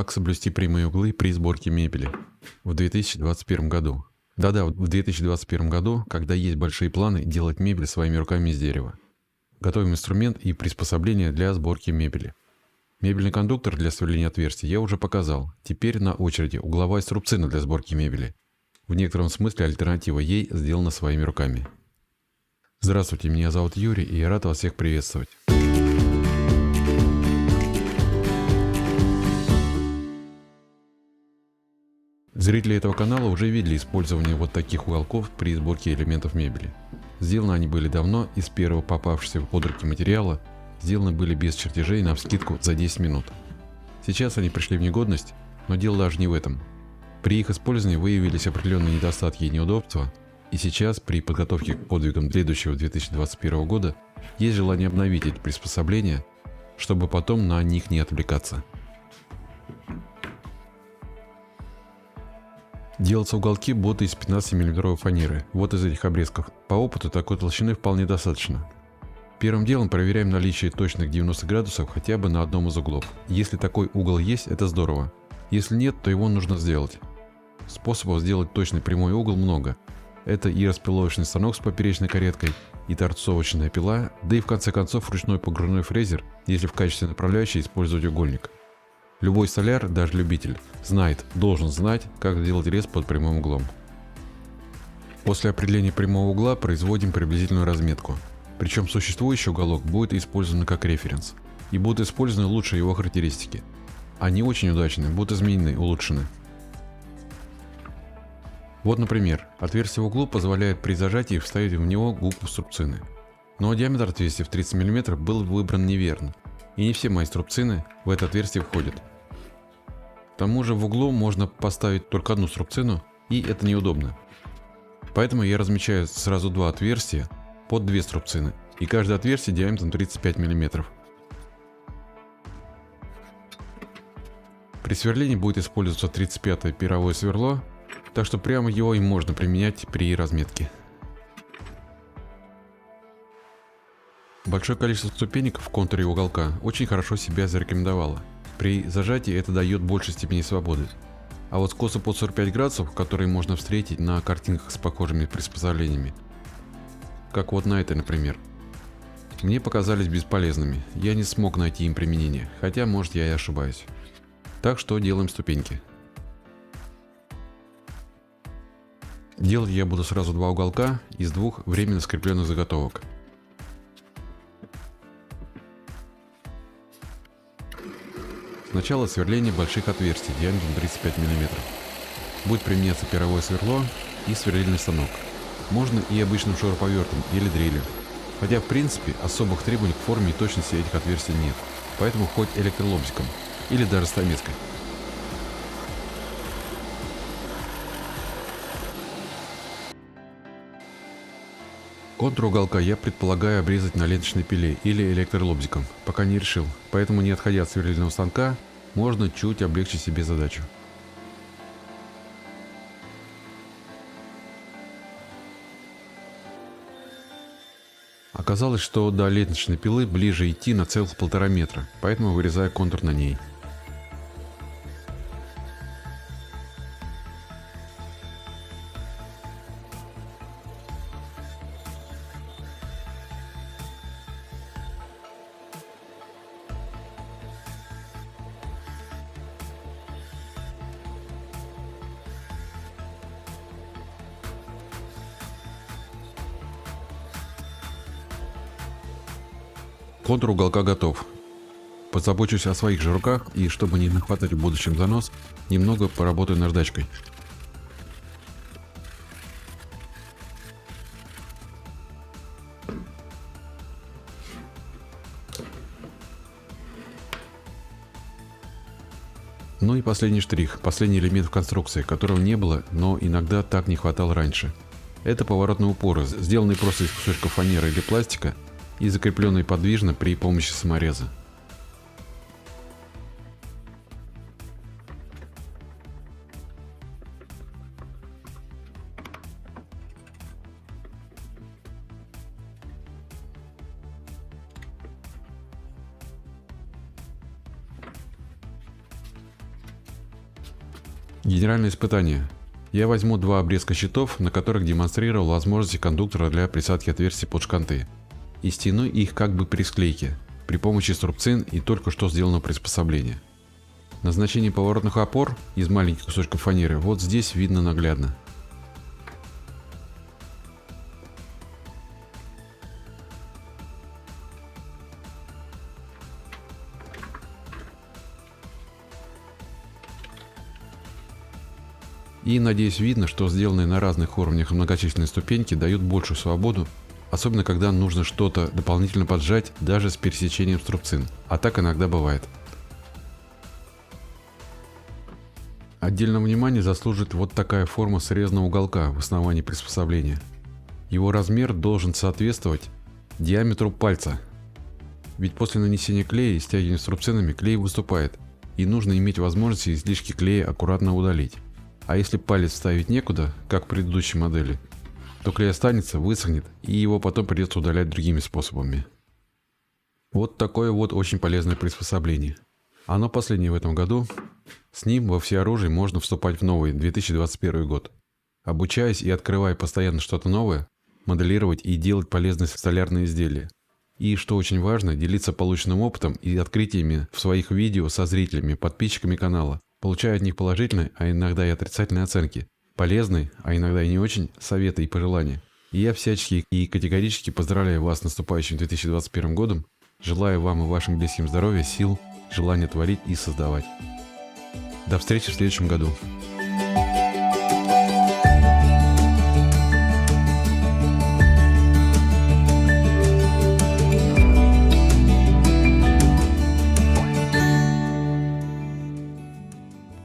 Как соблюсти прямые углы при сборке мебели в 2021 году? Да-да, в 2021 году, когда есть большие планы делать мебель своими руками из дерева. Готовим инструмент и приспособления для сборки мебели. Мебельный кондуктор для сверления отверстий я уже показал. Теперь на очереди угловая струбцина для сборки мебели. В некотором смысле альтернатива ей сделана своими руками. Здравствуйте, меня зовут Юрий, и я рад вас всех приветствовать. Зрители этого канала уже видели использование вот таких уголков при сборке элементов мебели. Сделаны они были давно из первого попавшегося под руки материала, сделаны были без чертежей навскидку за 10 минут. Сейчас они пришли в негодность, но дело даже не в этом. При их использовании выявились определенные недостатки и неудобства, и сейчас при подготовке к подвигам следующего 2021 года есть желание обновить эти приспособления, чтобы потом на них не отвлекаться. Делаются уголки будут из 15 мм фанеры, вот из этих обрезков. По опыту такой толщины вполне достаточно. Первым делом проверяем наличие точных 90 градусов хотя бы на одном из углов. Если такой угол есть, это здорово. Если нет, то его нужно сделать. Способов сделать точный прямой угол много. Это и распиловочный станок с поперечной кареткой, и торцовочная пила, да и в конце концов ручной погружной фрезер, если в качестве направляющей использовать угольник. Любой столяр, даже любитель, должен знать, как сделать рез под прямым углом. После определения прямого угла производим приблизительную разметку. Причем существующий уголок будет использован как референс, и будут использованы лучшие его характеристики. Они очень удачные, будут изменены, улучшены. Вот, например, отверстие в углу позволяет при зажатии вставить в него губку струбцины. Но диаметр отверстия в 30 мм был выбран неверно, и не все мои струбцины в это отверстие входят. К тому же в углу можно поставить только одну струбцину, и это неудобно. Поэтому я размечаю сразу два отверстия под две струбцины, и каждое отверстие диаметром 35 мм. При сверлении будет использоваться 35-е пировое сверло, так что прямо его и можно применять при разметке. Большое количество ступенек в контуре уголка очень хорошо себя зарекомендовало. При зажатии это дает большей степени свободы. А вот скосы под 45 градусов, которые можно встретить на картинках с похожими приспособлениями, как вот на этой, например, мне показались бесполезными. Я не смог найти им применение, хотя, может, я и ошибаюсь. Так что делаем ступеньки. Делать я буду сразу два уголка из двух временно скрепленных заготовок. Сначала сверление больших отверстий диаметром 35 мм. Будет применяться пировое сверло и сверлильный станок. Можно и обычным шуруповертом или дрелью. Хотя в принципе особых требований к форме и точности этих отверстий нет. Поэтому хоть электролобзиком или даже стамеской. Контур уголка я предполагаю обрезать на ленточной пиле или электролобзиком, пока не решил, поэтому не отходя от сверлильного станка, можно чуть облегчить себе задачу. Оказалось, что до ленточной пилы ближе идти на целых 1,5 метра, поэтому вырезаю контур на ней. Контур уголка готов. Позабочусь о своих же руках и, чтобы не нахватать в будущем занос, немного поработаю наждачкой. Ну и последний штрих, последний элемент в конструкции, которого не было, но иногда так не хватало раньше. Это поворотные упоры, сделанные просто из кусочков фанеры или пластика и закрепленные подвижно при помощи самореза. Генеральное испытание. Я возьму два обрезка щитов, на которых демонстрировал возможности кондуктора для присадки отверстий под шканты, и стяну их как бы при склейке, при помощи струбцин и только что сделанного приспособления. Назначение поворотных опор из маленьких кусочков фанеры вот здесь видно наглядно. И, надеюсь, видно, что сделанные на разных уровнях многочисленные ступеньки дают большую свободу, особенно когда нужно что-то дополнительно поджать даже с пересечением струбцин, а так иногда бывает. Отдельного внимания заслужит вот такая форма срезанного уголка в основании приспособления. Его размер должен соответствовать диаметру пальца, ведь после нанесения клея и стягивания струбцинами клей выступает, и нужно иметь возможность излишки клея аккуратно удалить. А если палец вставить некуда, как в предыдущей модели, то клей останется, высохнет, и его потом придется удалять другими способами. Вот такое вот очень полезное приспособление. Оно последнее в этом году. С ним во всеоружие можно вступать в новый 2021 год. Обучаясь и открывая постоянно что-то новое, моделировать и делать полезные столярные изделия. И, что очень важно, делиться полученным опытом и открытиями в своих видео со зрителями, подписчиками канала, получая от них положительные, а иногда и отрицательные оценки, полезные, а иногда и не очень, советы и пожелания. И я всячески и категорически поздравляю вас с наступающим 2021 годом, желаю вам и вашим близким здоровья, сил, желания творить и создавать. До встречи в следующем году.